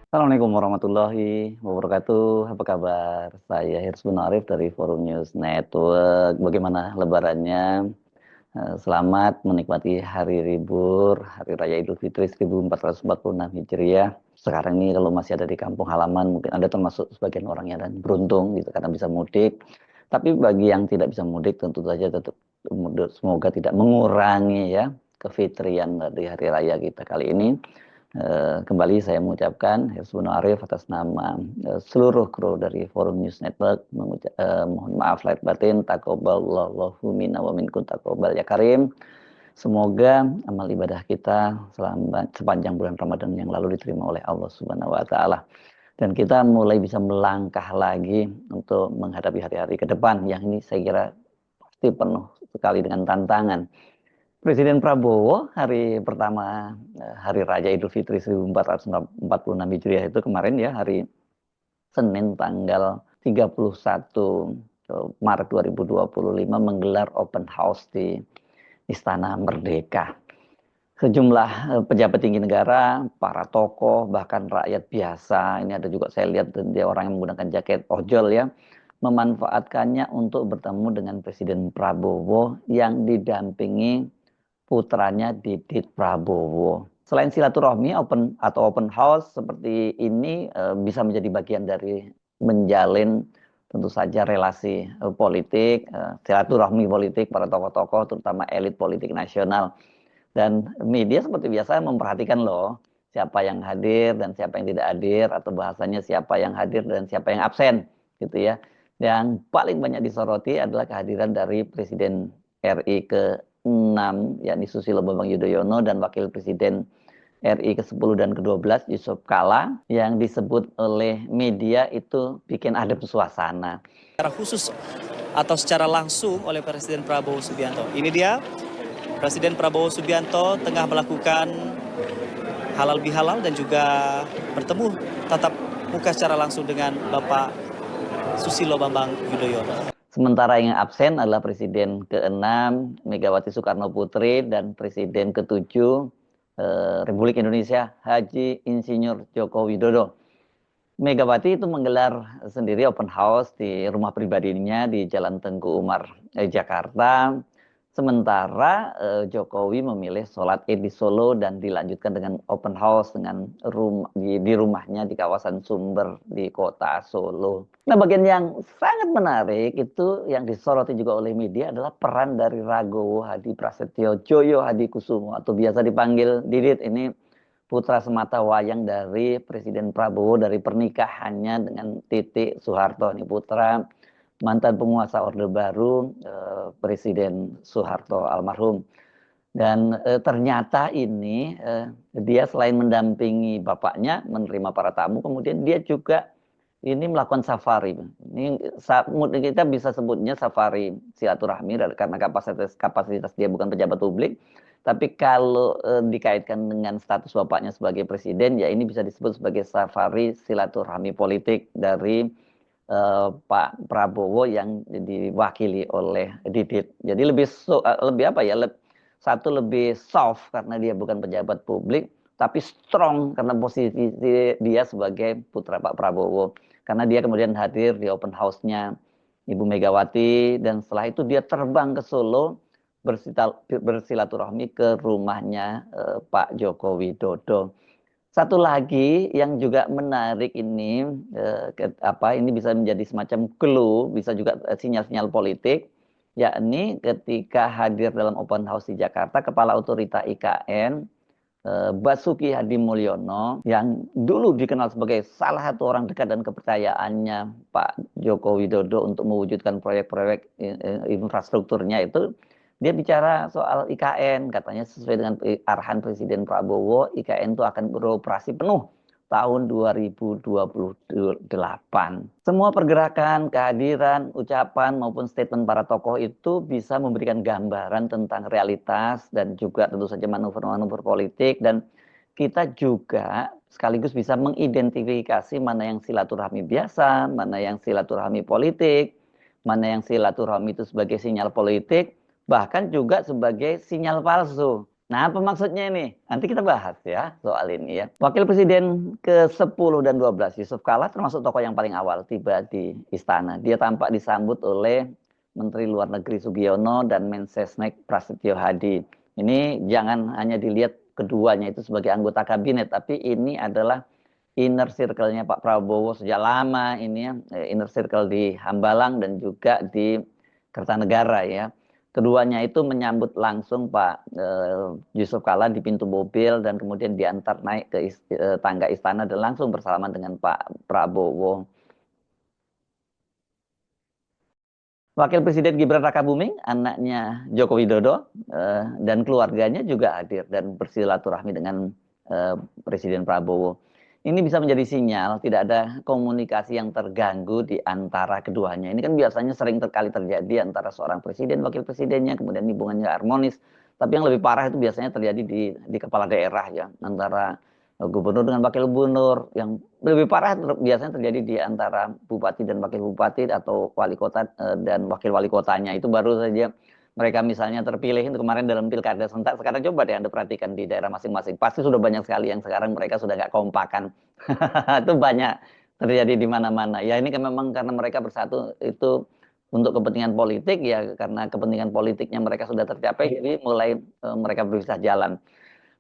Assalamualaikum warahmatullahi wabarakatuh. Apa kabar? Saya Hirsbun Arif dari Forum News Network. Bagaimana lebarannya? Selamat menikmati hari libur, Hari Raya Idul Fitri 1446 Hijriah. Sekarang ini kalau masih ada di kampung halaman, mungkin Anda termasuk sebagian orang yang beruntung gitu karena bisa mudik. Tapi bagi yang tidak bisa mudik, tentu saja tetap semoga tidak mengurangi ya kefitrian dari hari raya kita kali ini. Kembali saya mengucapkan Hirsbun Arif atas nama seluruh kru dari Forum News Network mohon maaf lahir batin, taqabbalallahu minna wa minkum taqabbal ya karim. Semoga amal ibadah kita selama sepanjang bulan Ramadan yang lalu diterima oleh Allah Subhanahu wa taala dan kita mulai bisa melangkah lagi untuk menghadapi hari-hari ke depan yang ini saya kira pasti penuh sekali dengan tantangan. Presiden Prabowo hari pertama Hari Raya Idul Fitri 1446 Hijriah itu kemarin ya hari Senin tanggal 31 Maret 2025 menggelar open house di Istana Merdeka. Sejumlah pejabat tinggi negara, para tokoh, bahkan rakyat biasa, ini ada juga saya lihat dia orang yang menggunakan jaket ojol ya, memanfaatkannya untuk bertemu dengan Presiden Prabowo yang didampingi putranya Didit Prabowo. Selain silaturahmi open house seperti ini bisa menjadi bagian dari menjalin tentu saja relasi politik, silaturahmi politik para tokoh-tokoh terutama elit politik nasional. Dan media seperti biasa memperhatikan loh siapa yang hadir dan siapa yang tidak hadir atau bahasanya siapa yang hadir dan siapa yang absen gitu ya. Yang paling banyak disoroti adalah kehadiran dari Presiden RI ke-6 yakni Susilo Bambang Yudhoyono dan Wakil Presiden RI ke-10 dan ke-12 Yusuf Kala yang disebut oleh media itu bikin adem suasana. Secara khusus atau secara langsung oleh Presiden Prabowo Subianto. Ini dia Presiden Prabowo Subianto tengah melakukan halal bihalal dan juga bertemu tatap muka secara langsung dengan Bapak Susilo Bambang Yudhoyono. Sementara yang absen adalah Presiden ke-6 Megawati Soekarno Putri dan Presiden ke-7 Republik Indonesia Haji Insinyur Joko Widodo. Megawati itu menggelar sendiri open house di rumah pribadinya di Jalan Tengku Umar, Jakarta. Sementara Jokowi memilih sholat Id di Solo dan dilanjutkan dengan open house dengan di rumahnya di kawasan Sumber di kota Solo. Nah, bagian yang sangat menarik itu yang disoroti juga oleh media adalah peran dari Ragowo Hadi Prasetyo Joyo Hadi Kusumo atau biasa dipanggil Didit. Ini putra semata wayang dari Presiden Prabowo dari pernikahannya dengan Titi Soeharto. Ini putra mantan penguasa Orde Baru Presiden Soeharto almarhum. Dan ternyata ini dia selain mendampingi bapaknya menerima para tamu, kemudian dia juga ini melakukan safari. Ini kita bisa sebutnya safari silaturahmi karena kapasitas dia bukan pejabat publik. Tapi kalau dikaitkan dengan status bapaknya sebagai presiden, ya ini bisa disebut sebagai safari silaturahmi politik dari Pak Prabowo yang diwakili oleh Didit. Jadi lebih apa ya? Satu lebih soft karena dia bukan pejabat publik, tapi strong karena posisi dia sebagai putra Pak Prabowo. Karena dia kemudian hadir di open house-nya Ibu Megawati dan setelah itu dia terbang ke Solo bersilaturahmi ke rumahnya Pak Joko Widodo. Satu lagi yang juga menarik ini, ini bisa menjadi semacam clue, bisa juga sinyal-sinyal politik, yakni ketika hadir dalam open house di Jakarta, Kepala Otorita IKN, Basuki Hadi Mulyono, yang dulu dikenal sebagai salah satu orang dekat dan kepercayaannya Pak Joko Widodo untuk mewujudkan proyek-proyek infrastrukturnya itu, dia bicara soal IKN, katanya sesuai dengan arahan Presiden Prabowo, IKN itu akan beroperasi penuh tahun 2028. Semua pergerakan, kehadiran, ucapan maupun statement para tokoh itu bisa memberikan gambaran tentang realitas dan juga tentu saja manuver-manuver politik, dan kita juga sekaligus bisa mengidentifikasi mana yang silaturahmi biasa, mana yang silaturahmi politik, mana yang silaturahmi itu sebagai sinyal politik, bahkan juga sebagai sinyal palsu. Nah, apa maksudnya ini? Nanti kita bahas ya soal ini ya. Wakil Presiden ke-10 dan 12, Yusuf Kala, termasuk tokoh yang paling awal tiba di istana. Dia tampak disambut oleh Menteri Luar Negeri Sugiono dan Mensesnek Prasetyo Hadi. Ini jangan hanya dilihat keduanya itu sebagai anggota kabinet, tapi ini adalah inner circle-nya Pak Prabowo sejak lama ini ya, inner circle di Hambalang dan juga di Kertanegara ya. Keduanya itu menyambut langsung Pak Yusuf Kala di pintu mobil dan kemudian diantar naik ke tangga istana dan langsung bersalaman dengan Pak Prabowo. Wakil Presiden Gibran Rakabuming, anaknya Joko Widodo, dan keluarganya juga hadir dan bersilaturahmi dengan Presiden Prabowo. Ini bisa menjadi sinyal tidak ada komunikasi yang terganggu di antara keduanya. Ini kan biasanya sering kali terjadi antara seorang presiden, wakil presidennya, kemudian hubungannya harmonis. Tapi yang lebih parah itu biasanya terjadi di kepala daerah ya, antara gubernur dengan wakil gubernur. Yang lebih parah biasanya terjadi di antara bupati dan wakil bupati atau wali kota dan wakil wali kotanya. Itu baru saja mereka misalnya terpilih itu kemarin dalam pilkada serentak. Sekarang coba deh Anda perhatikan di daerah masing-masing. Pasti sudah banyak sekali yang sekarang mereka sudah nggak kompakan. Itu banyak terjadi di mana-mana. Ya ini kan memang karena mereka bersatu itu untuk kepentingan politik ya, karena kepentingan politiknya mereka sudah tercapai, jadi mulai mereka berpisah jalan.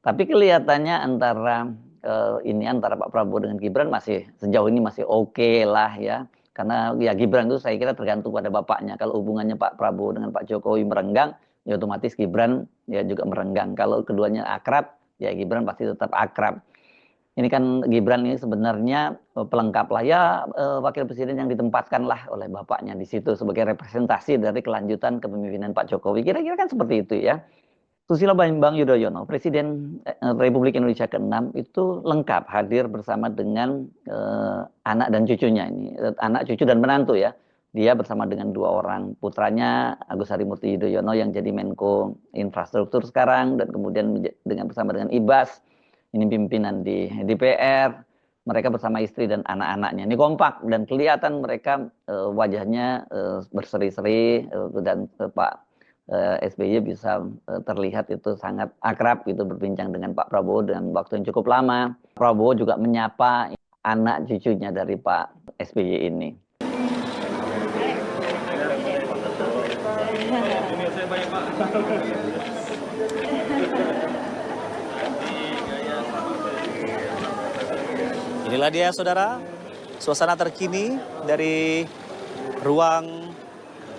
Tapi kelihatannya antara Pak Prabowo dengan Gibran masih sejauh ini masih oke lah ya. Karena ya Gibran itu saya kira tergantung pada bapaknya. Kalau hubungannya Pak Prabowo dengan Pak Jokowi merenggang, ya otomatis Gibran ya juga merenggang. Kalau keduanya akrab, ya Gibran pasti tetap akrab. Ini kan Gibran ini sebenarnya pelengkap lah ya, wakil presiden yang ditempatkan lah oleh bapaknya di situ sebagai representasi dari kelanjutan kepemimpinan Pak Jokowi. Kira-kira kan seperti itu ya. Susilo Bambang Yudhoyono, Presiden Republik Indonesia ke-6 itu lengkap hadir bersama dengan anak dan cucunya ini, anak cucu dan menantu ya. Dia bersama dengan dua orang putranya, Agus Harimurti Yudhoyono yang jadi Menko Infrastruktur sekarang, dan kemudian bersama dengan Ibas, ini pimpinan di DPR. Mereka bersama istri dan anak-anaknya. Ini kompak dan kelihatan mereka wajahnya berseri-seri, dan Pak SBY bisa terlihat itu sangat akrab gitu berbincang dengan Pak Prabowo dengan waktu yang cukup lama. Prabowo juga menyapa anak cucunya dari Pak SBY ini. Inilah dia saudara, suasana terkini dari ruang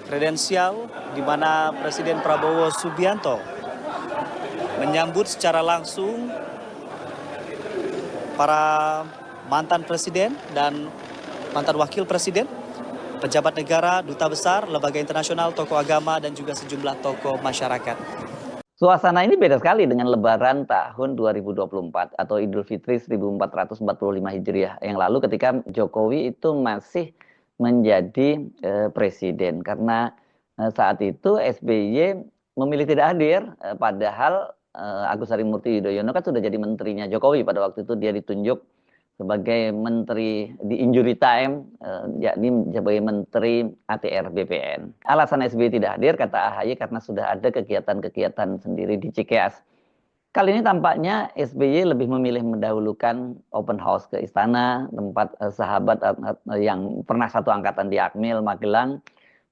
kredensial di mana Presiden Prabowo Subianto menyambut secara langsung para mantan presiden dan mantan wakil presiden, pejabat negara, duta besar, lembaga internasional, tokoh agama, dan juga sejumlah tokoh masyarakat. Suasana ini beda sekali dengan Lebaran tahun 2024 atau Idul Fitri 1445 Hijriah yang lalu ketika Jokowi itu masih menjadi presiden. Karena saat itu SBY memilih tidak hadir, padahal Agus Harimurti Yudhoyono kan sudah jadi menterinya Jokowi pada waktu itu. Dia ditunjuk sebagai menteri di injury time, yakni sebagai menteri ATR BPN. Alasan SBY tidak hadir, kata AHY, karena sudah ada kegiatan-kegiatan sendiri di Cikeas. Kali ini tampaknya SBY lebih memilih mendahulukan open house ke istana, tempat sahabat yang pernah satu angkatan di Akmil, Magelang,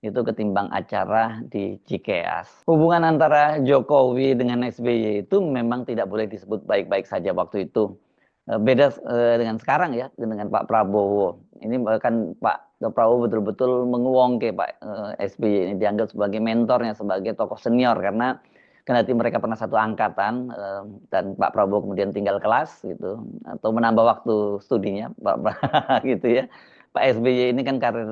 itu ketimbang acara di Cikeas. Hubungan antara Jokowi dengan SBY itu memang tidak boleh disebut baik-baik saja waktu itu. Beda dengan sekarang ya, dengan Pak Prabowo. Ini bahkan Pak Prabowo betul-betul menguwongke Pak SBY ini, dianggap sebagai mentornya, sebagai tokoh senior, karena kendati mereka pernah satu angkatan dan Pak Prabowo kemudian tinggal kelas gitu atau menambah waktu studinya Pak gitu ya. Pak SBY ini kan karir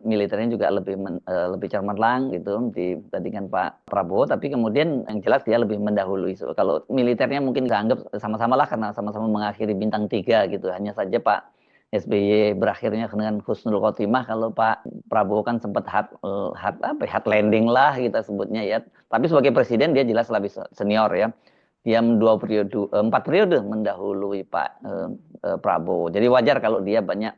militernya juga lebih cemerlang gitu dibandingkan Pak Prabowo, tapi kemudian yang jelas dia lebih mendahului. So, kalau militernya mungkin dianggap sama-sama lah karena sama-sama mengakhiri bintang 3 gitu. Hanya saja Pak SBY berakhirnya dengan husnul khotimah, kalau Pak Prabowo kan sempat hard landing lah kita sebutnya ya. Tapi sebagai presiden dia jelas lebih senior ya. Dia 4 periode mendahului Pak Prabowo. Jadi wajar kalau dia banyak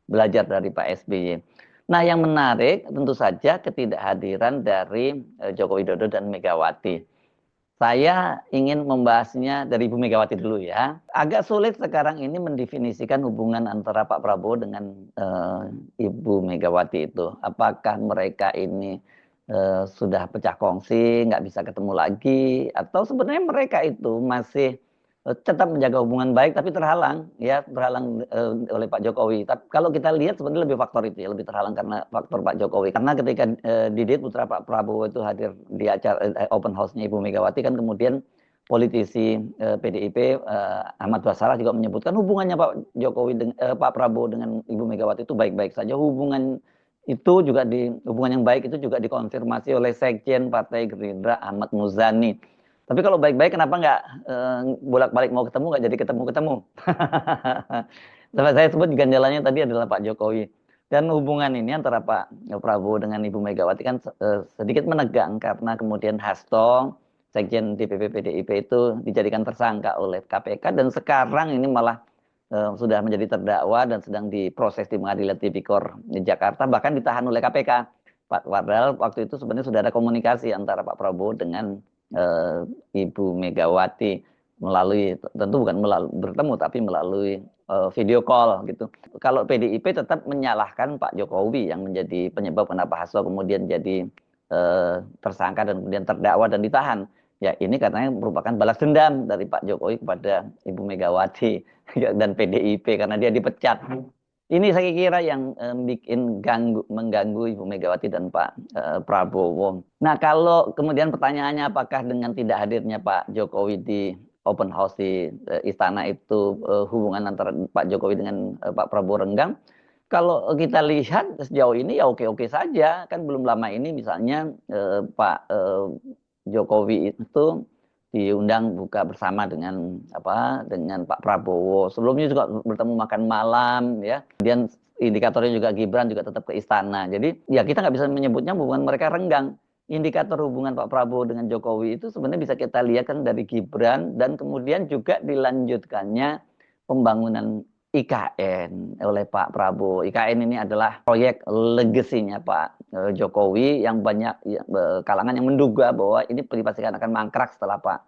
belajar dari Pak SBY. Nah, yang menarik tentu saja ketidakhadiran dari Joko Widodo dan Megawati. Saya ingin membahasnya dari Ibu Megawati dulu ya. Agak sulit sekarang ini mendefinisikan hubungan antara Pak Prabowo dengan Ibu Megawati itu. Apakah mereka ini sudah pecah kongsi, nggak bisa ketemu lagi, atau sebenarnya mereka itu masih tetap menjaga hubungan baik tapi terhalang oleh Pak Jokowi. Tapi kalau kita lihat sebenarnya lebih faktor itu ya, lebih terhalang karena faktor Pak Jokowi. Karena ketika Didit putra Pak Prabowo itu hadir di acara open house-nya Ibu Megawati, kan kemudian politisi PDIP Ahmad Basarah juga menyebutkan hubungannya Pak Prabowo dengan Ibu Megawati itu baik-baik saja. Hubungan yang baik itu juga dikonfirmasi oleh Sekjen Partai Gerindra Ahmad Muzani. Tapi kalau baik-baik kenapa nggak bolak-balik mau ketemu, nggak jadi ketemu-ketemu? Saya sebut ganjalannya tadi adalah Pak Jokowi. Dan hubungan ini antara Pak Prabowo dengan Ibu Megawati kan sedikit menegang karena kemudian Hasto, Sekjen DPP PDIP itu dijadikan tersangka oleh KPK dan sekarang ini malah sudah menjadi terdakwa dan sedang diproses di Pengadilan Tipikor di Jakarta, bahkan ditahan oleh KPK. Padahal waktu itu sebenarnya sudah ada komunikasi antara Pak Prabowo dengan Ibu Megawati tentu bukan bertemu tapi melalui video call gitu. Kalau PDIP tetap menyalahkan Pak Jokowi yang menjadi penyebab kenapa Hasto kemudian jadi tersangka dan kemudian terdakwa dan ditahan. Ya ini karena merupakan balas dendam dari Pak Jokowi kepada Ibu Megawati dan PDIP karena dia dipecat. Ini saya kira yang mengganggu Ibu Megawati dan Pak Prabowo. Nah, kalau kemudian pertanyaannya apakah dengan tidak hadirnya Pak Jokowi di open house di istana itu hubungan antara Pak Jokowi dengan Pak Prabowo renggang? Kalau kita lihat sejauh ini ya oke-oke saja. Kan belum lama ini misalnya Pak Jokowi itu diundang buka bersama dengan Pak Prabowo. Sebelumnya juga bertemu makan malam ya. Kemudian indikatornya juga Gibran juga tetap ke istana. Jadi ya kita nggak bisa menyebutnya hubungan mereka renggang. Indikator hubungan Pak Prabowo dengan Jokowi itu sebenarnya bisa kita lihat kan dari Gibran dan kemudian juga dilanjutkannya pembangunan IKN oleh Pak Prabowo. IKN ini adalah proyek legasinya Pak Jokowi yang banyak kalangan yang menduga bahwa ini dipastikan akan mangkrak setelah Pak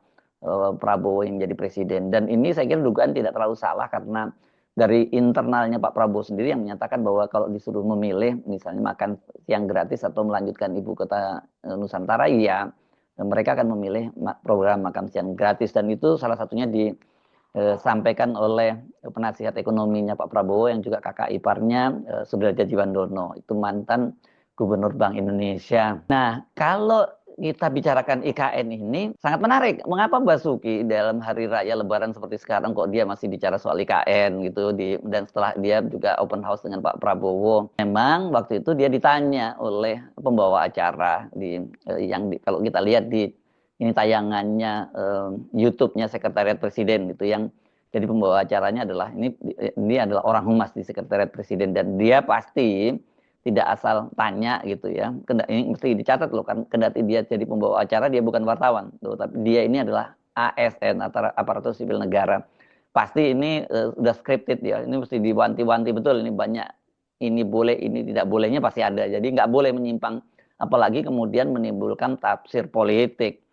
Prabowo yang menjadi presiden. Dan ini saya kira dugaan tidak terlalu salah karena dari internalnya Pak Prabowo sendiri yang menyatakan bahwa kalau disuruh memilih misalnya makan siang gratis atau melanjutkan ibu kota Nusantara, ya mereka akan memilih program makan siang gratis dan itu salah satunya disampaikan oleh penasihat ekonominya Pak Prabowo yang juga kakak iparnya Sudrajat Djiwandono, itu mantan Gubernur Bank Indonesia. Nah, kalau kita bicarakan IKN ini sangat menarik. Mengapa Basuki dalam hari raya Lebaran seperti sekarang kok dia masih bicara soal IKN gitu dan setelah dia juga open house dengan Pak Prabowo. Memang waktu itu dia ditanya oleh pembawa acara kalau kita lihat di ini tayangannya YouTube-nya Sekretariat Presiden gitu yang jadi pembawa acaranya adalah ini adalah orang humas di Sekretariat Presiden dan dia pasti tidak asal tanya gitu ya. Ini mesti dicatat loh kan kendati dia jadi pembawa acara dia bukan wartawan tuh, tapi dia ini adalah ASN atau aparatur sipil negara. Pasti ini sudah scripted ya. Ini mesti diwanti-wanti betul ini banyak ini boleh ini tidak bolehnya pasti ada. Jadi nggak boleh menyimpang apalagi kemudian menimbulkan tafsir politik.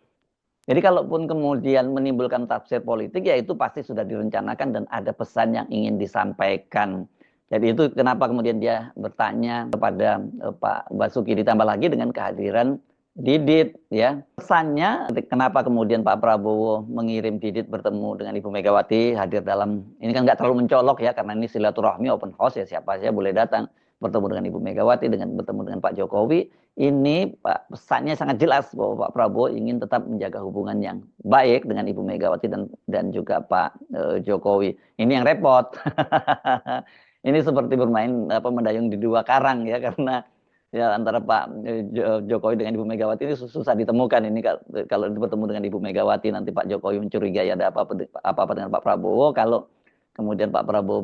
Jadi kalaupun kemudian menimbulkan tafsir politik ya itu pasti sudah direncanakan dan ada pesan yang ingin disampaikan. Jadi itu kenapa kemudian dia bertanya kepada Pak Basuki ditambah lagi dengan kehadiran Didit ya. Pesannya kenapa kemudian Pak Prabowo mengirim Didit bertemu dengan Ibu Megawati hadir dalam ini kan nggak terlalu mencolok ya karena ini silaturahmi open house ya siapa saja boleh datang bertemu dengan Ibu Megawati bertemu dengan Pak Jokowi. Ini pesannya sangat jelas bahwa Pak Prabowo ingin tetap menjaga hubungan yang baik dengan Ibu Megawati dan juga Pak Jokowi. Ini yang repot. ini seperti bermain mendayung di dua karang ya, karena ya antara Jokowi dengan Ibu Megawati ini susah ditemukan. Ini kalau bertemu dengan Ibu Megawati nanti Pak Jokowi mencurigai ada apa-apa dengan Pak Prabowo. Kalau kemudian Pak Prabowo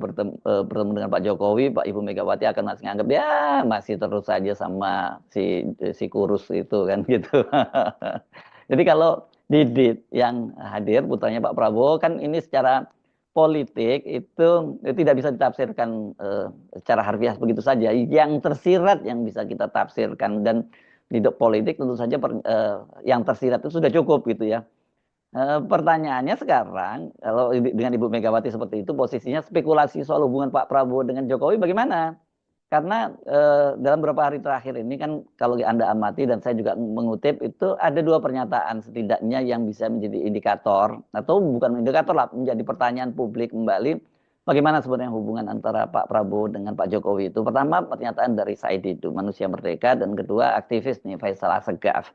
bertemu dengan Pak Jokowi, Pak Ibu Megawati akan masih nganggap ya masih terus saja sama si kurus itu kan gitu. Jadi kalau Didit yang hadir putranya Pak Prabowo kan ini secara politik itu tidak bisa ditafsirkan secara harfiah begitu saja. Yang tersirat yang bisa kita tafsirkan, dan di politik tentu saja yang tersirat itu sudah cukup gitu ya. Pertanyaannya sekarang, kalau dengan Ibu Megawati seperti itu, posisinya spekulasi soal hubungan Pak Prabowo dengan Jokowi bagaimana? Karena dalam beberapa hari terakhir ini kan kalau Anda amati dan saya juga mengutip itu ada dua pernyataan setidaknya yang bisa menjadi indikator atau bukan indikator lah, menjadi pertanyaan publik kembali bagaimana sebenarnya hubungan antara Pak Prabowo dengan Pak Jokowi itu. Pertama pernyataan dari Said Didu, Manusia Merdeka, dan kedua aktivis nih Faisal Assegaf.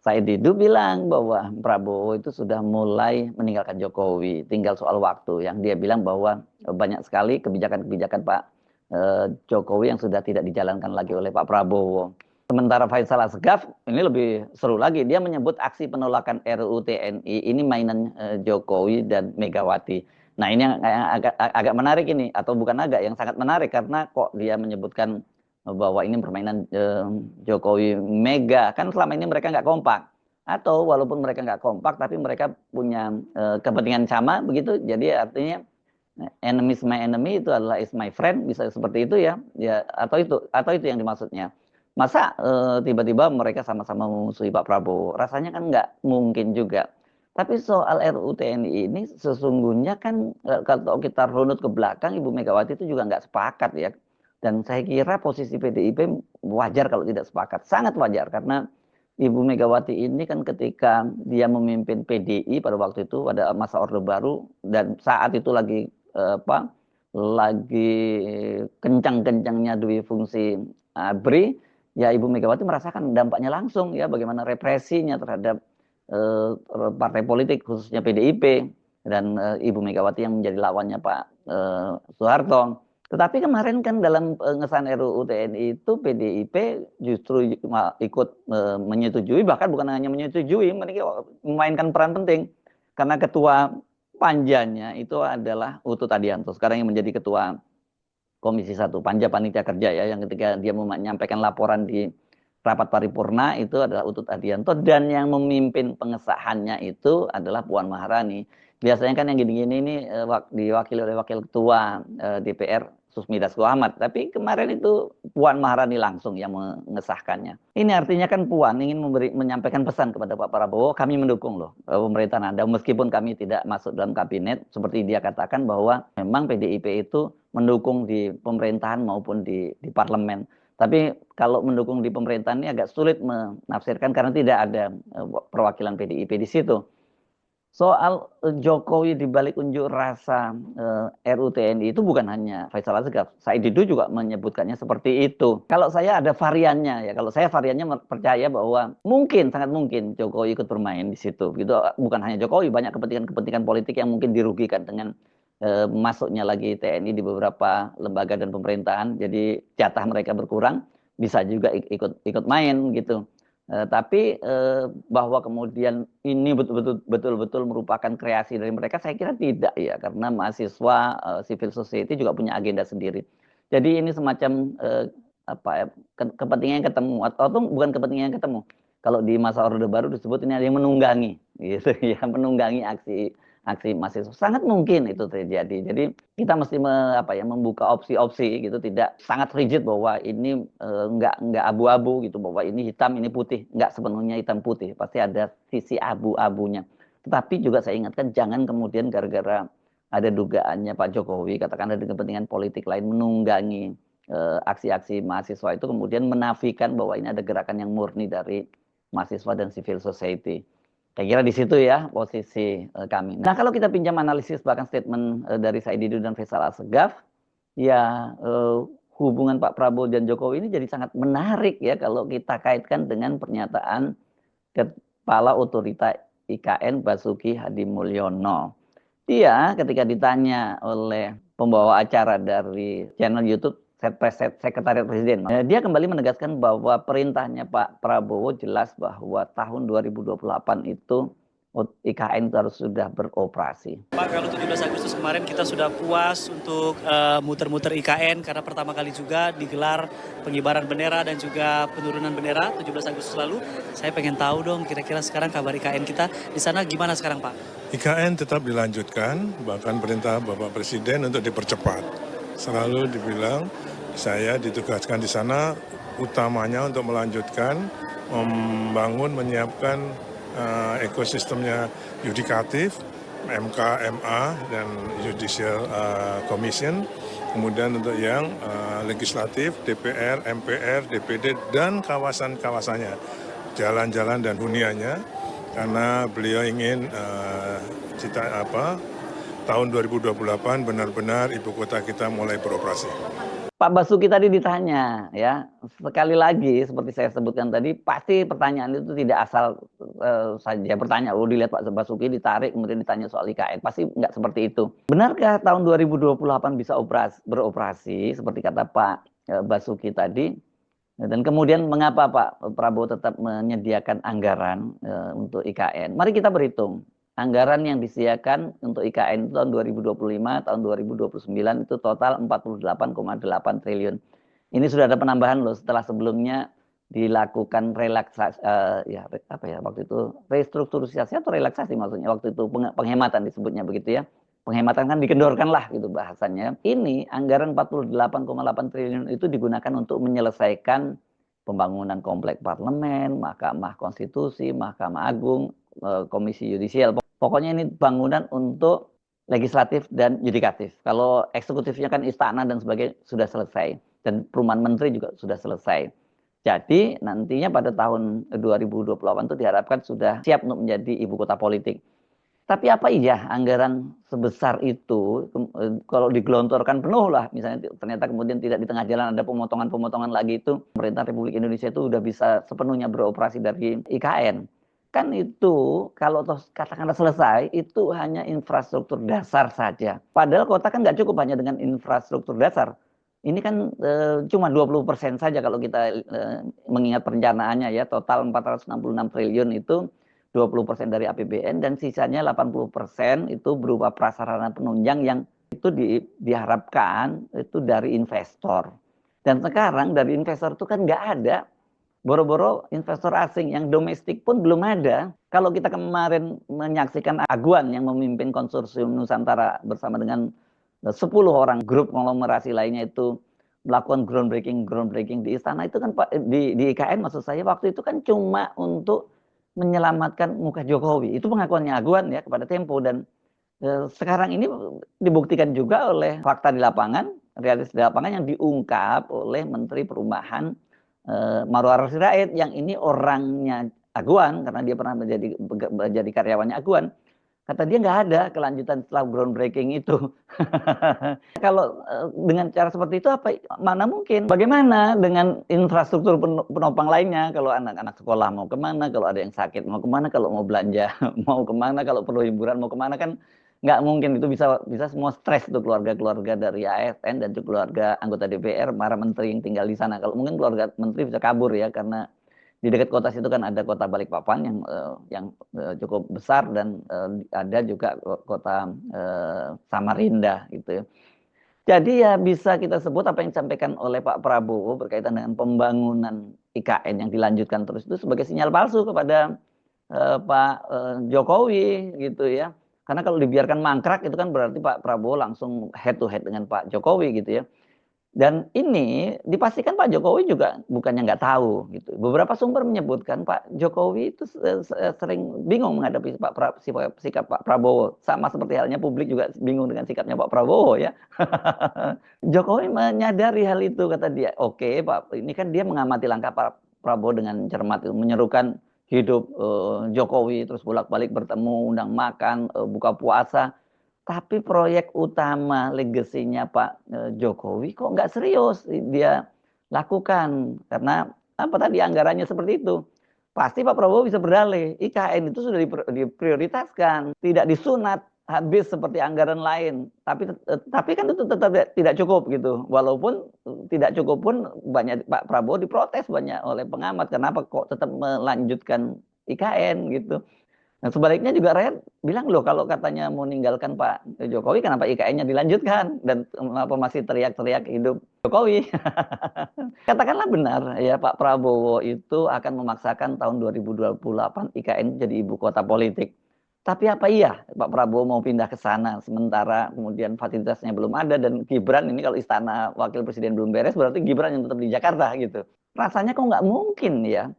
Said Didu bilang bahwa Prabowo itu sudah mulai meninggalkan Jokowi, tinggal soal waktu. Yang dia bilang bahwa banyak sekali kebijakan-kebijakan Pak Jokowi yang sudah tidak dijalankan lagi oleh Pak Prabowo. Sementara Faisal Assegaf ini lebih seru lagi. Dia menyebut aksi penolakan RUU TNI ini mainan Jokowi dan Megawati. Nah ini yang agak menarik ini, atau bukan agak, yang sangat menarik karena kok dia menyebutkan bahwa ini permainan Jokowi Mega. Kan selama ini mereka nggak kompak. Atau walaupun mereka nggak kompak, tapi mereka punya kepentingan sama begitu. Jadi artinya enemy is my enemy itu adalah is my friend, bisa seperti itu ya, ya atau itu yang dimaksudnya. Masa tiba-tiba mereka sama-sama memusuhi Pak Prabowo? Rasanya kan nggak mungkin juga. Tapi soal RUU TNI ini sesungguhnya kan kalau kita runut ke belakang, Ibu Megawati itu juga nggak sepakat ya. Dan saya kira posisi PDIP wajar kalau tidak sepakat, sangat wajar karena Ibu Megawati ini kan ketika dia memimpin PDI pada waktu itu pada masa Orde Baru dan saat itu lagi apa lagi kencang-kencangnya dui fungsi ABRI, ya Ibu Megawati merasakan dampaknya langsung ya, bagaimana represinya terhadap partai politik khususnya PDIP, dan Ibu Megawati yang menjadi lawannya Pak Soeharto. Tetapi kemarin kan dalam pengesahan RUU TNI itu PDIP justru ikut menyetujui, bahkan bukan hanya menyetujui, mereka memainkan peran penting karena ketua panjanya itu adalah Utut Adianto, sekarang yang menjadi ketua Komisi 1 Panja Panitia Kerja ya, yang ketika dia menyampaikan laporan di rapat paripurna itu adalah Utut Adianto, dan yang memimpin pengesahannya itu adalah Puan Maharani. Biasanya kan yang gini-gini ini diwakili oleh Wakil Ketua DPR Susmi Dasko Ahmad, tapi kemarin itu Puan Maharani langsung yang mengesahkannya. Ini artinya kan Puan ingin menyampaikan pesan kepada Pak Prabowo, kami mendukung loh pemerintahan Anda, meskipun kami tidak masuk dalam kabinet, seperti dia katakan bahwa memang PDIP itu mendukung di pemerintahan maupun di parlemen. Tapi kalau mendukung di pemerintahan ini agak sulit menafsirkan karena tidak ada perwakilan PDIP di situ. Soal Jokowi dibalik unjuk rasa RUU TNI itu bukan hanya Faisal Assegaf, Said Didu juga menyebutkannya seperti itu. Kalau saya ada variannya ya, kalau saya variannya percaya bahwa mungkin, sangat mungkin Jokowi ikut bermain di situ. Gitu, bukan hanya Jokowi, banyak kepentingan-kepentingan politik yang mungkin dirugikan dengan masuknya lagi TNI di beberapa lembaga dan pemerintahan. Jadi jatah mereka berkurang, bisa juga ikut main gitu. Tapi bahwa kemudian ini betul-betul merupakan kreasi dari mereka, saya kira tidak ya, karena mahasiswa civil society juga punya agenda sendiri. Jadi ini semacam apa ya, kepentingan yang ketemu, atau bukan kepentingan yang ketemu. Kalau di masa Orde Baru disebut ini ada yang menunggangi, gitu ya, menunggangi aksi mahasiswa. Sangat mungkin itu terjadi. Jadi kita mesti membuka opsi-opsi gitu, tidak sangat rigid bahwa ini nggak abu-abu gitu, bahwa ini hitam ini putih, nggak sepenuhnya hitam putih, pasti ada sisi abu-abunya. Tetapi juga saya ingatkan jangan kemudian gara-gara ada dugaannya Pak Jokowi, katakan ada kepentingan politik lain menunggangi aksi-aksi mahasiswa itu, kemudian menafikan bahwa ini ada gerakan yang murni dari mahasiswa dan civil society. Saya kira di situ ya posisi kami. Nah kalau kita pinjam analisis bahkan statement dari Said Didu dan Faisal Assegaf, ya hubungan Pak Prabowo dan Jokowi ini jadi sangat menarik ya kalau kita kaitkan dengan pernyataan Kepala Otorita IKN Basuki Hadimulyono. Dia ketika ditanya oleh pembawa acara dari channel YouTube Sekretariat Presiden. Dia kembali menegaskan bahwa perintahnya Pak Prabowo jelas bahwa tahun 2028 itu IKN itu harus sudah beroperasi. Pak, kalau 17 Agustus kemarin kita sudah puas untuk muter-muter IKN karena pertama kali juga digelar pengibaran bendera dan juga penurunan bendera 17 Agustus lalu. Saya pengen tahu dong kira-kira sekarang kabar IKN kita di sana gimana sekarang, Pak? IKN tetap dilanjutkan, bahkan perintah Bapak Presiden untuk dipercepat. Selalu dibilang saya ditugaskan di sana utamanya untuk melanjutkan, membangun, menyiapkan ekosistemnya yudikatif, MK, MA, dan Judicial Commission. Kemudian untuk yang legislatif, DPR, MPR, DPD, dan kawasan-kawasannya, jalan-jalan dan huniannya, karena beliau ingin tahun 2028 benar-benar ibu kota kita mulai beroperasi. Pak Basuki tadi ditanya, ya, sekali lagi seperti saya sebutkan tadi, pasti pertanyaan itu tidak asal saja bertanya, dilihat Pak Basuki ditarik kemudian ditanya soal IKN, pasti nggak seperti itu. Benarkah tahun 2028 bisa beroperasi seperti kata Pak Basuki tadi? Dan kemudian mengapa Pak Prabowo tetap menyediakan anggaran untuk IKN? Mari kita berhitung. Anggaran yang disediakan untuk IKN itu tahun 2025, tahun 2029 itu total 48,8 triliun. Ini sudah ada penambahan loh setelah sebelumnya dilakukan relaksasi, waktu itu restrukturisasi atau relaksasi maksudnya waktu itu penghematan disebutnya begitu ya. Penghematan kan dikendorkan lah gitu bahasanya. Ini anggaran 48,8 triliun itu digunakan untuk menyelesaikan pembangunan komplek parlemen, Mahkamah Konstitusi, Mahkamah Agung, Komisi Yudisial. Pokoknya ini bangunan untuk legislatif dan yudikatif. Kalau eksekutifnya kan istana dan sebagainya sudah selesai. Dan perumahan menteri juga sudah selesai. Jadi nantinya pada tahun 2028 itu diharapkan sudah siap untuk menjadi ibu kota politik. Tapi apa iya anggaran sebesar itu kalau digelontorkan penuh lah, misalnya ternyata kemudian tidak di tengah jalan ada pemotongan-pemotongan lagi itu, pemerintah Republik Indonesia itu sudah bisa sepenuhnya beroperasi dari IKN. Kan itu kalau katakanlah selesai itu hanya infrastruktur dasar saja. Padahal kota kan nggak cukup hanya dengan infrastruktur dasar. Ini kan cuma 20% saja kalau kita mengingat perencanaannya ya, total 466 triliun itu 20% dari APBN dan sisanya 80% itu berupa prasarana penunjang yang itu diharapkan itu dari investor. Dan sekarang dari investor itu kan nggak ada. Boro-boro investor asing yang domestik pun belum ada. Kalau kita kemarin menyaksikan Aguan yang memimpin konsorsium Nusantara bersama dengan 10 orang grup konglomerasi lainnya itu melakukan groundbreaking di istana itu kan di IKN maksud saya waktu itu kan cuma untuk menyelamatkan muka Jokowi. Itu pengakuannya Aguan ya kepada Tempo dan sekarang ini dibuktikan juga oleh fakta di lapangan, realitas di lapangan yang diungkap oleh Menteri Perumahan Marwarar Sirait yang ini orangnya Aguan karena dia pernah menjadi karyawannya Aguan. Kata dia nggak ada kelanjutan setelah groundbreaking itu. Kalau dengan cara seperti itu mana mungkin? Bagaimana dengan infrastruktur penopang lainnya? Kalau anak-anak sekolah mau kemana? Kalau ada yang sakit mau kemana? Kalau mau belanja mau kemana? Kalau perlu hiburan mau kemana? Kan nggak mungkin itu bisa semua stres tuh keluarga-keluarga dari ASN dan juga keluarga anggota DPR, para menteri yang tinggal di sana. Kalau mungkin keluarga menteri bisa kabur ya karena di dekat kota situ kan ada kota Balikpapan yang cukup besar dan ada juga kota Samarinda gitu ya. Jadi ya bisa kita sebut apa yang disampaikan oleh Pak Prabowo berkaitan dengan pembangunan IKN yang dilanjutkan terus itu sebagai sinyal palsu kepada Pak Jokowi gitu ya. Karena kalau dibiarkan mangkrak itu kan berarti Pak Prabowo langsung head to head dengan Pak Jokowi gitu ya. Dan ini dipastikan Pak Jokowi juga bukannya nggak tahu gitu. Beberapa sumber menyebutkan Pak Jokowi itu sering bingung menghadapi sikap Pak Prabowo. Sama seperti halnya publik juga bingung dengan sikapnya Pak Prabowo ya. Jokowi menyadari hal itu kata dia. Oke Pak, ini kan dia mengamati langkah Pak Prabowo dengan cermat itu, menyerukan hidup Jokowi terus bolak-balik bertemu, undang makan, buka puasa. Tapi proyek utama legasinya Pak Jokowi kok nggak serius dia lakukan. Karena apa tadi anggarannya seperti itu. Pasti Pak Prabowo bisa berdalih. IKN itu sudah diprioritaskan. Tidak disunat habis seperti anggaran lain, tapi kan itu tetap tidak cukup gitu. Walaupun tidak cukup pun banyak Pak Prabowo diprotes banyak oleh pengamat, kenapa kok tetap melanjutkan IKN gitu. Nah, sebaliknya juga rakyat bilang loh kalau katanya mau meninggalkan Pak Jokowi, kenapa IKN-nya dilanjutkan dan kenapa masih teriak-teriak hidup Jokowi? Katakanlah benar ya Pak Prabowo itu akan memaksakan tahun 2028 IKN jadi ibu kota politik. Tapi apa iya Pak Prabowo mau pindah ke sana sementara kemudian fasilitasnya belum ada dan Gibran ini kalau istana wakil presiden belum beres berarti Gibran yang tetap di Jakarta gitu. Rasanya kok nggak mungkin ya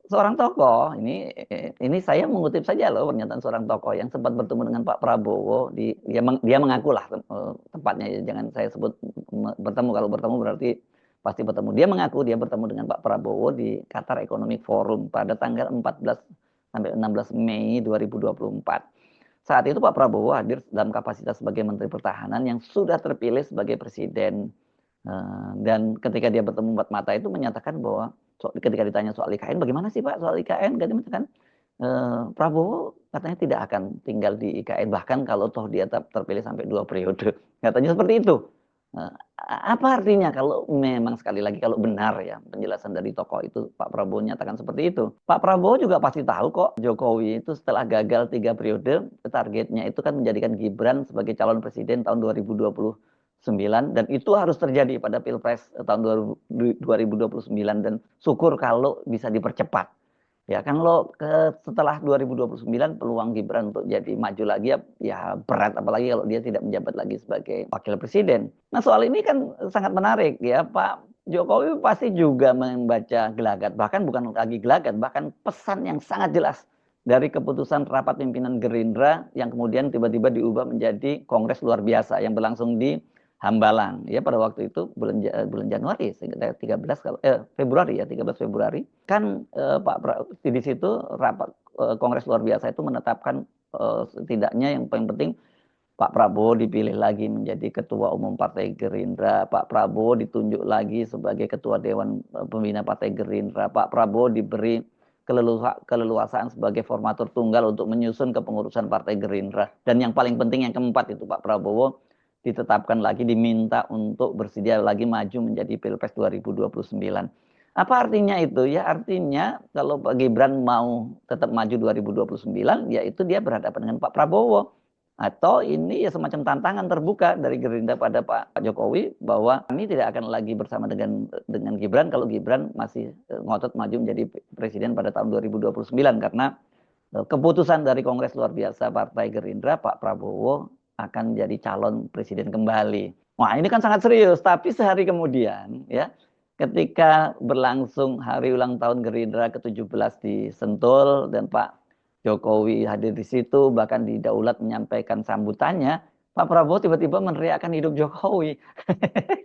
seorang tokoh ini saya mengutip saja loh pernyataan seorang tokoh yang sempat bertemu dengan Pak Prabowo dia mengaku lah tempatnya ya, jangan saya sebut bertemu, kalau bertemu berarti pasti bertemu. Dia mengaku dia bertemu dengan Pak Prabowo di Qatar Economic Forum pada tanggal 14 sampai 16 Mei 2024. Saat itu Pak Prabowo hadir dalam kapasitas sebagai Menteri Pertahanan yang sudah terpilih sebagai presiden. Dan ketika dia bertemu empat mata itu menyatakan bahwa ketika ditanya soal IKN, bagaimana sih Pak soal IKN? Dia mengatakan Prabowo katanya tidak akan tinggal di IKN, bahkan kalau toh dia terpilih sampai 2 periode. Katanya seperti itu. Apa artinya kalau memang sekali lagi kalau benar ya penjelasan dari tokoh itu Pak Prabowo nyatakan seperti itu. Pak Prabowo juga pasti tahu kok Jokowi itu setelah gagal 3 periode targetnya itu kan menjadikan Gibran sebagai calon presiden tahun 2029 dan itu harus terjadi pada Pilpres tahun 2029 dan syukur kalau bisa dipercepat. Ya kan setelah 2029 peluang Gibran untuk jadi maju lagi ya berat, apalagi kalau dia tidak menjabat lagi sebagai wakil presiden. Nah soal ini kan sangat menarik ya, Pak Jokowi pasti juga membaca gelagat, bahkan bukan lagi gelagat, bahkan pesan yang sangat jelas dari keputusan rapat pimpinan Gerindra yang kemudian tiba-tiba diubah menjadi kongres luar biasa yang berlangsung di Hambalang ya pada waktu itu bulan Januari sekitar 13 Februari ya 13 Februari kan di situ rapat kongres luar biasa itu menetapkan setidaknya yang paling penting Pak Prabowo dipilih lagi menjadi ketua umum Partai Gerindra, Pak Prabowo ditunjuk lagi sebagai ketua Dewan Pembina Partai Gerindra, Pak Prabowo diberi keleluasaan sebagai formatur tunggal untuk menyusun kepengurusan Partai Gerindra, dan yang paling penting yang keempat itu Pak Prabowo ditetapkan lagi, diminta untuk bersedia lagi maju menjadi Pilpres 2029. Apa artinya itu? Ya artinya kalau Pak Gibran mau tetap maju 2029, yaitu dia berhadapan dengan Pak Prabowo. Atau ini ya semacam tantangan terbuka dari Gerindra pada Pak Jokowi bahwa kami tidak akan lagi bersama dengan Gibran kalau Gibran masih ngotot maju menjadi presiden pada tahun 2029 karena keputusan dari Kongres luar biasa Partai Gerindra Pak Prabowo akan jadi calon presiden kembali. Wah ini kan sangat serius, tapi sehari kemudian ya ketika berlangsung hari ulang tahun Gerindra ke-17 di Sentul dan Pak Jokowi hadir di situ, bahkan di Daulat menyampaikan sambutannya, Pak Prabowo tiba-tiba meneriakkan hidup Jokowi.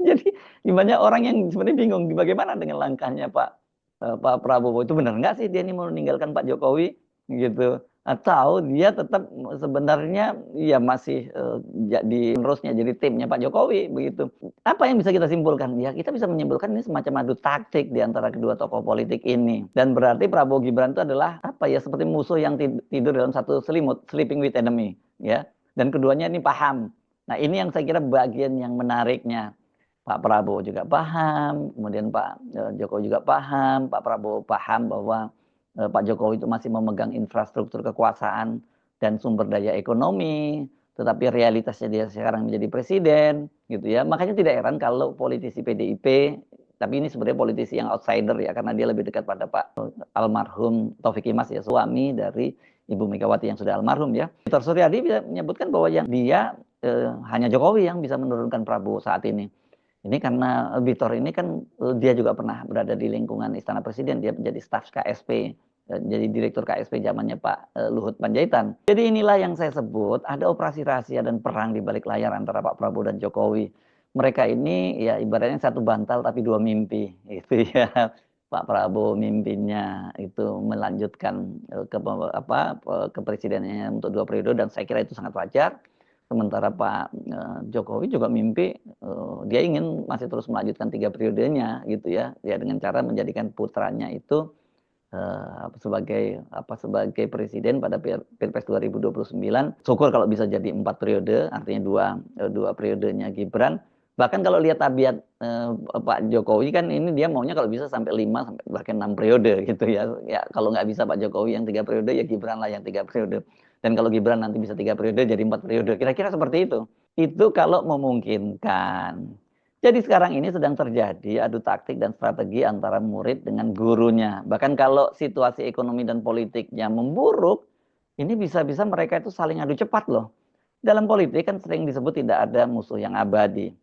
Jadi banyak orang yang sebenarnya bingung bagaimana dengan langkahnya Pak Prabowo, itu benar nggak sih dia ini mau meninggalkan Pak Jokowi gitu, atau dia tetap sebenarnya ya masih jadi penerusnya, jadi timnya Pak Jokowi begitu. Apa yang bisa kita simpulkan? Ya kita bisa menyimpulkan ini semacam adu taktik di antara kedua tokoh politik ini, dan berarti Prabowo Gibran itu adalah apa ya, seperti musuh yang tidur dalam satu selimut, sleeping with enemy ya, dan keduanya ini paham. Nah ini yang saya kira bagian yang menariknya. Pak Prabowo juga paham, kemudian Pak Jokowi juga paham. Pak Prabowo paham bahwa Pak Jokowi itu masih memegang infrastruktur kekuasaan dan sumber daya ekonomi, tetapi realitasnya dia sekarang menjadi presiden, gitu ya. Makanya tidak heran kalau politisi PDIP, tapi ini sebenarnya politisi yang outsider ya, karena dia lebih dekat pada Pak almarhum Taufik Kimas ya, suami dari Ibu Megawati yang sudah almarhum ya. Dr. Suryadi bisa menyebutkan bahwa yang dia hanya Jokowi yang bisa menurunkan Prabowo saat ini. Ini karena Victor ini kan dia juga pernah berada di lingkungan Istana Presiden, dia menjadi staf KSP, jadi direktur KSP zamannya Pak Luhut Panjaitan. Jadi inilah yang saya sebut ada operasi rahasia dan perang di balik layar antara Pak Prabowo dan Jokowi. Mereka ini ya ibaratnya satu bantal tapi dua mimpi, itu ya. Pak Prabowo mimpinya itu melanjutkan ke presidennya untuk 2 periode dan saya kira itu sangat wajar. Sementara Pak Jokowi juga mimpi dia ingin masih terus melanjutkan 3 periodenya gitu ya, ya dengan cara menjadikan putranya itu sebagai presiden pada Pilpres 2029. Syukur kalau bisa jadi 4 periode, artinya dua periodenya Gibran. Bahkan kalau lihat tabiat Pak Jokowi kan ini dia maunya kalau bisa sampai 5 sampai bahkan 6 periode gitu ya. Ya kalau nggak bisa Pak Jokowi yang 3 periode ya Gibran lah yang 3 periode. Dan kalau Gibran nanti bisa 3 periode jadi 4 periode. Kira-kira seperti itu. Itu kalau memungkinkan. Jadi sekarang ini sedang terjadi adu taktik dan strategi antara murid dengan gurunya. Bahkan kalau situasi ekonomi dan politiknya memburuk, ini bisa-bisa mereka itu saling adu cepat loh. Dalam politik kan sering disebut tidak ada musuh yang abadi.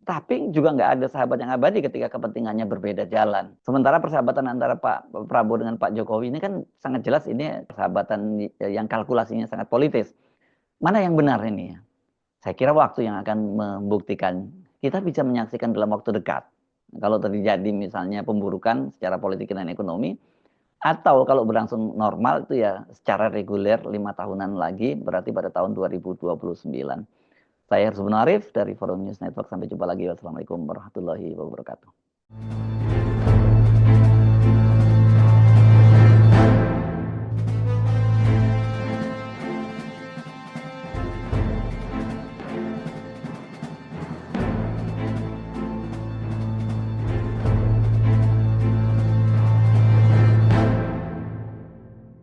Tapi juga nggak ada sahabat yang abadi ketika kepentingannya berbeda jalan. Sementara persahabatan antara Pak Prabowo dengan Pak Jokowi ini kan sangat jelas ini persahabatan yang kalkulasinya sangat politis. Mana yang benar ini? Saya kira waktu yang akan membuktikan. Kita bisa menyaksikan dalam waktu dekat. Kalau terjadi misalnya pemburukan secara politik dan ekonomi, atau kalau berlangsung normal itu ya secara reguler 5 tahunan lagi, berarti pada tahun 2029. Saya Hersubun Arif dari Forum News Network. Sampai jumpa lagi. Wassalamualaikum warahmatullahi wabarakatuh.